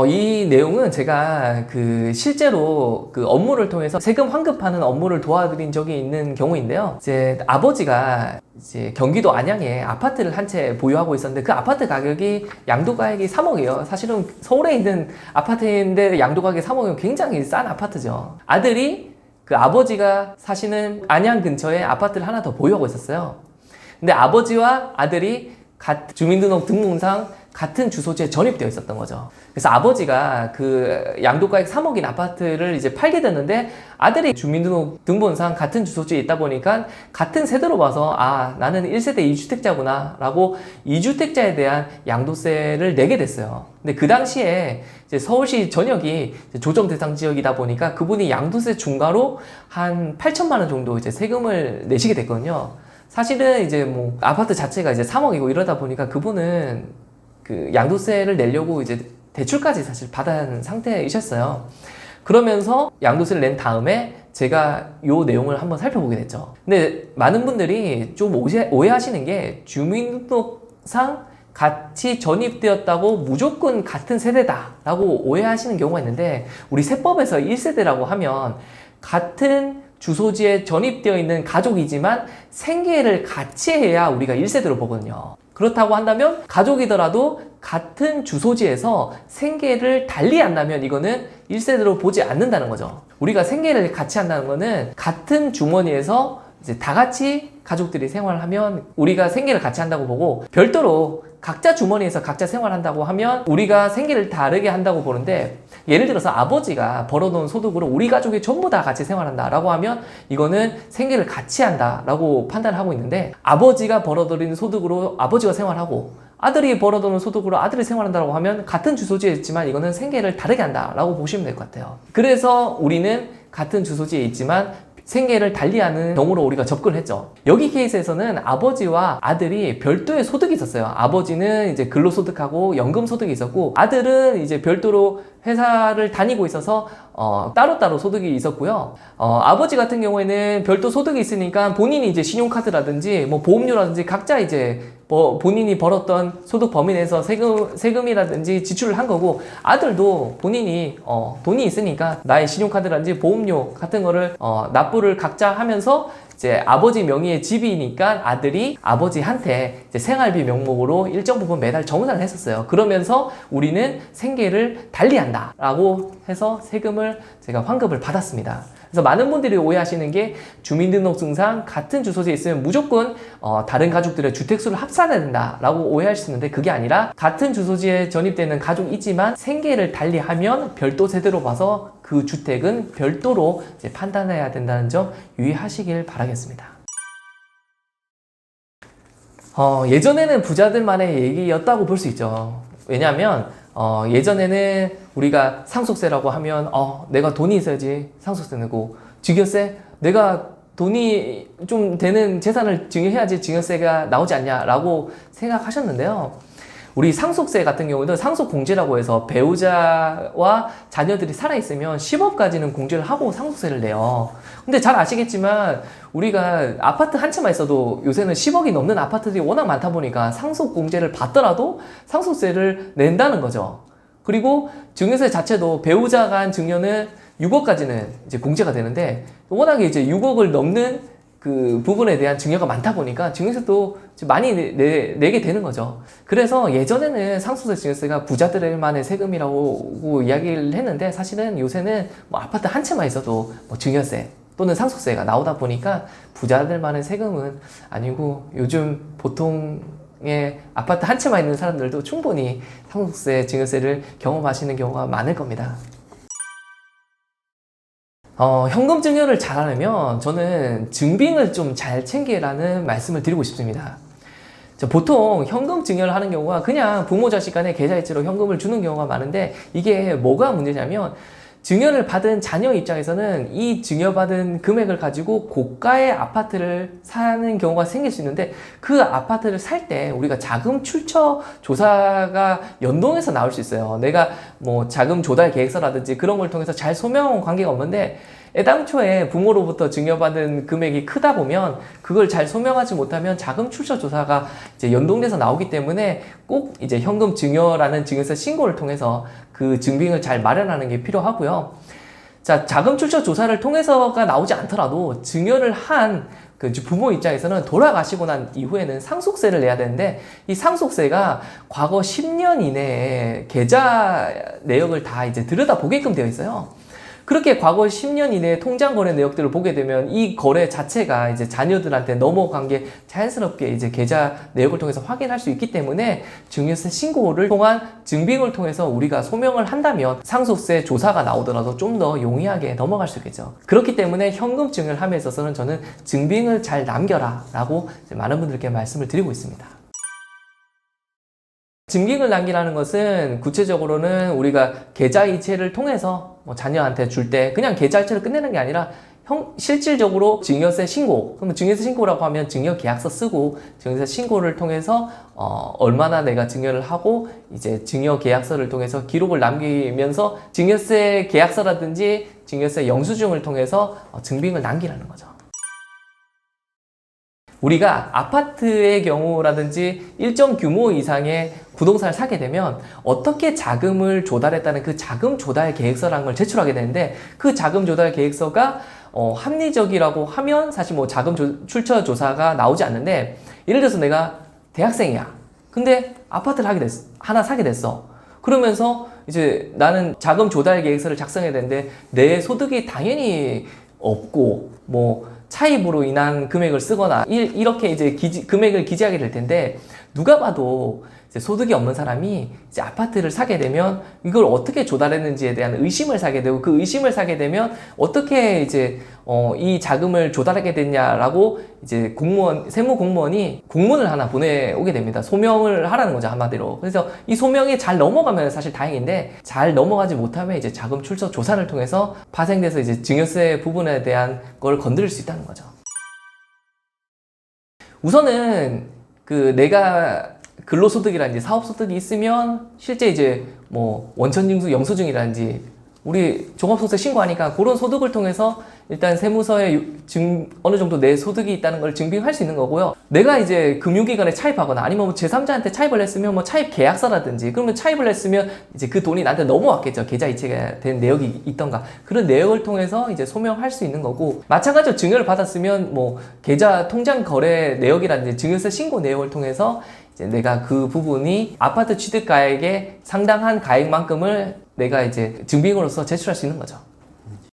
이 내용은 제가 실제로 업무를 통해서 세금 환급하는 업무를 도와드린 적이 있는 경우인데요. 이제 아버지가 이제 경기도 안양에 아파트를 한 채 보유하고 있었는데 그 아파트 가격이 양도가액이 3억이에요. 사실은 서울에 있는 아파트인데 양도가액이 3억이면 굉장히 싼 아파트죠. 아들이 그 아버지가 사시는 안양 근처에 아파트를 하나 더 보유하고 있었어요. 근데 아버지와 아들이 주민등록상 같은 주소지에 전입되어 있었던 거죠. 그래서 아버지가 그 양도가액 3억인 아파트를 이제 팔게 됐는데 아들이 주민등록상 같은 주소지에 있다 보니까 같은 세대로 봐서 나는 1세대 2주택자구나 라고 2주택자에 대한 양도세를 내게 됐어요. 근데 그 당시에 이제 서울시 전역이 조정 대상 지역이다 보니까 그분이 양도세 중과로 한 8천만 원 정도 이제 세금을 내시게 됐거든요. 사실은 이제 뭐 아파트 자체가 이제 3억이고 이러다 보니까 그분은 그 양도세를 내려고 이제 대출까지 사실 받아야 하는 상태이셨어요. 그러면서 양도세를 낸 다음에 제가 요 내용을 한번 살펴보게 됐죠. 근데 많은 분들이 좀 오해하시는 게 주민등록상 같이 전입되었다고 무조건 같은 세대다 라고 오해하시는 경우가 있는데, 우리 세법에서 1세대라고 하면 같은 주소지에 전입되어 있는 가족이지만 생계를 같이 해야 우리가 1세대로 보거든요. 그렇다고 한다면 가족이더라도 같은 주소지에서 생계를 달리 한다면 이거는 1세대로 보지 않는다는 거죠. 우리가 생계를 같이 한다는 거는 같은 주머니에서 이제 다 같이 가족들이 생활하면 우리가 생계를 같이 한다고 보고, 별도로 각자 주머니에서 각자 생활한다고 하면 우리가 생계를 다르게 한다고 보는데, 예를 들어서 아버지가 벌어놓은 소득으로 우리 가족이 전부 다 같이 생활한다 라고 하면 이거는 생계를 같이 한다 라고 판단을 하고 있는데, 아버지가 벌어들인 소득으로 아버지가 생활하고 아들이 벌어두는 소득으로 아들이 생활한다고 하면 같은 주소지에 있지만 이거는 생계를 다르게 한다 라고 보시면 될 것 같아요. 그래서 우리는 같은 주소지에 있지만 생계를 달리하는 경우로 우리가 접근을 했죠. 여기 케이스에서는 아버지와 아들이 별도의 소득이 있었어요. 아버지는 이제 근로소득하고 연금소득이 있었고, 아들은 이제 별도로 회사를 다니고 있어서 따로따로 소득이 있었고요. 아버지 같은 경우에는 별도 소득이 있으니까 본인이 이제 신용카드라든지 뭐 보험료라든지 각자 이제 본인이 벌었던 소득 범위 내에서 세금이라든지 지출을 한 거고, 아들도 본인이 돈이 있으니까 나의 신용카드라든지 보험료 같은 거를 납부를 각자 하면서 이제 아버지 명의의 집이니까 아들이 아버지한테 이제 생활비 명목으로 일정 부분 매달 정산을 했었어요. 그러면서 우리는 생계를 달리한다 라고 해서 세금을 제가 환급을 받았습니다. 그래서 많은 분들이 오해하시는 게 주민등록증상 같은 주소지에 있으면 무조건 다른 가족들의 주택수를 합산해야 된다 라고 오해하시는데, 그게 아니라 같은 주소지에 전입되는 가족이지만 생계를 달리하면 별도 세대로 봐서 그 주택은 별도로 이제 판단해야 된다는 점 유의하시길 바라겠습니다. 예전에는 부자들만의 얘기였다고 볼 수 있죠. 왜냐하면 예전에는 우리가 상속세라고 하면 내가 돈이 있어야지 상속세 내고, 증여세 내가 돈이 좀 되는 재산을 증여해야지 증여세가 나오지 않냐 라고 생각하셨는데요. 우리 상속세 같은 경우는 상속공제라고 해서 배우자와 자녀들이 살아있으면 10억까지는 공제를 하고 상속세를 내요. 근데 잘 아시겠지만 우리가 아파트 한 채만 있어도 요새는 10억이 넘는 아파트들이 워낙 많다 보니까 상속공제를 받더라도 상속세를 낸다는 거죠. 그리고 증여세 자체도 배우자 간 증여는 6억까지는 이제 공제가 되는데, 워낙에 이제 6억을 넘는 그 부분에 대한 증여가 많다 보니까 증여세도 많이 내게 되는 거죠. 그래서 예전에는 상속세 증여세가 부자들만의 세금이라고 이야기를 했는데, 사실은 요새는 뭐 아파트 한 채만 있어도 뭐 증여세 또는 상속세가 나오다 보니까 부자들만의 세금은 아니고, 요즘 보통의 아파트 한 채만 있는 사람들도 충분히 상속세 증여세를 경험하시는 경우가 많을 겁니다. 현금 증여를 잘하려면 저는 증빙을 좀 잘 챙기라는 말씀을 드리고 싶습니다. 보통 현금 증여를 하는 경우가 그냥 부모 자식 간에 계좌이체로 현금을 주는 경우가 많은데, 이게 뭐가 문제냐면 증여를 받은 자녀 입장에서는 이 증여받은 금액을 가지고 고가의 아파트를 사는 경우가 생길 수 있는데, 그 아파트를 살 때 우리가 자금 출처 조사가 연동해서 나올 수 있어요. 내가 뭐 자금 조달 계획서라든지 그런 걸 통해서 잘 소명한 관계가 없는데, 애당초에 부모로부터 증여받은 금액이 크다 보면 그걸 잘 소명하지 못하면 자금 출처 조사가 이제 연동돼서 나오기 때문에 꼭 이제 현금 증여라는 증여세 신고를 통해서 그 증빙을 잘 마련하는 게 필요하고요. 자, 자금 출처 조사를 통해서가 나오지 않더라도 증여를 한 그 부모 입장에서는 돌아가시고 난 이후에는 상속세를 내야 되는데, 이 상속세가 과거 10년 이내에 계좌 내역을 다 이제 들여다보게끔 되어 있어요. 그렇게 과거 10년 이내에 통장 거래 내역들을 보게 되면 이 거래 자체가 이제 자녀들한테 넘어간 게 자연스럽게 이제 계좌 내역을 통해서 확인할 수 있기 때문에 증여세 신고를 통한 증빙을 통해서 우리가 소명을 한다면 상속세 조사가 나오더라도 좀 더 용이하게 넘어갈 수 있겠죠. 그렇기 때문에 현금 증여를 함에 있어서는 저는 증빙을 잘 남겨라 라고 많은 분들께 말씀을 드리고 있습니다. 증빙을 남기라는 것은 구체적으로는 우리가 계좌이체를 통해서 자녀한테 줄 때 그냥 계좌이체를 끝내는 게 아니라 실질적으로 증여세 신고, 그러면 증여세 신고라고 하면 증여계약서 쓰고 증여세 신고를 통해서 얼마나 내가 증여를 하고 이제 증여계약서를 통해서 기록을 남기면서 증여세 계약서라든지 증여세 영수증을 통해서 증빙을 남기라는 거죠. 우리가 아파트의 경우라든지 일정 규모 이상의 부동산을 사게 되면 어떻게 자금을 조달했다는 그 자금 조달 계획서라는 걸 제출하게 되는데, 그 자금 조달 계획서가 합리적이라고 하면 사실 뭐 자금 출처 조사가 나오지 않는데, 예를 들어서 내가 대학생이야. 근데 아파트를 하나 사게 됐어. 그러면서 이제 나는 자금 조달 계획서를 작성해야 되는데 내 소득이 당연히 없고 뭐 차입으로 인한 금액을 쓰거나 이렇게 이제 금액을 기재하게 될 텐데, 누가 봐도 이제 소득이 없는 사람이 이제 아파트를 사게 되면 이걸 어떻게 조달했는지에 대한 의심을 사게 되고, 그 의심을 사게 되면 어떻게 이제 이 자금을 조달하게 됐냐라고 이제 세무 공무원이 공문을 하나 보내오게 됩니다. 소명을 하라는 거죠, 한마디로. 그래서 이 소명이 잘 넘어가면 사실 다행인데, 잘 넘어가지 못하면 이제 자금 출처 조사를 통해서 파생돼서 이제 증여세 부분에 대한 걸 건드릴 수 있다는 거죠. 우선은 그 내가 근로소득이라든지 사업소득이 있으면 실제 이제 뭐 원천징수 영수증이라든지 우리 종합소득세 신고하니까 그런 소득을 통해서 일단 세무서에 어느 정도 내 소득이 있다는 걸 증빙할 수 있는 거고요. 내가 이제 금융기관에 차입하거나 아니면 뭐 제3자한테 차입을 했으면 뭐 차입 계약서라든지, 그러면 차입을 했으면 이제 그 돈이 나한테 넘어왔겠죠. 계좌 이체가 된 내역이 있던가. 그런 내역을 통해서 이제 소명할 수 있는 거고, 마찬가지로 증여를 받았으면 뭐 계좌 통장 거래 내역이라든지 증여세 신고 내역을 통해서 이제 내가 그 부분이 아파트 취득가액의 상당한 가액만큼을 내가 이제 증빙으로서 제출할 수 있는 거죠.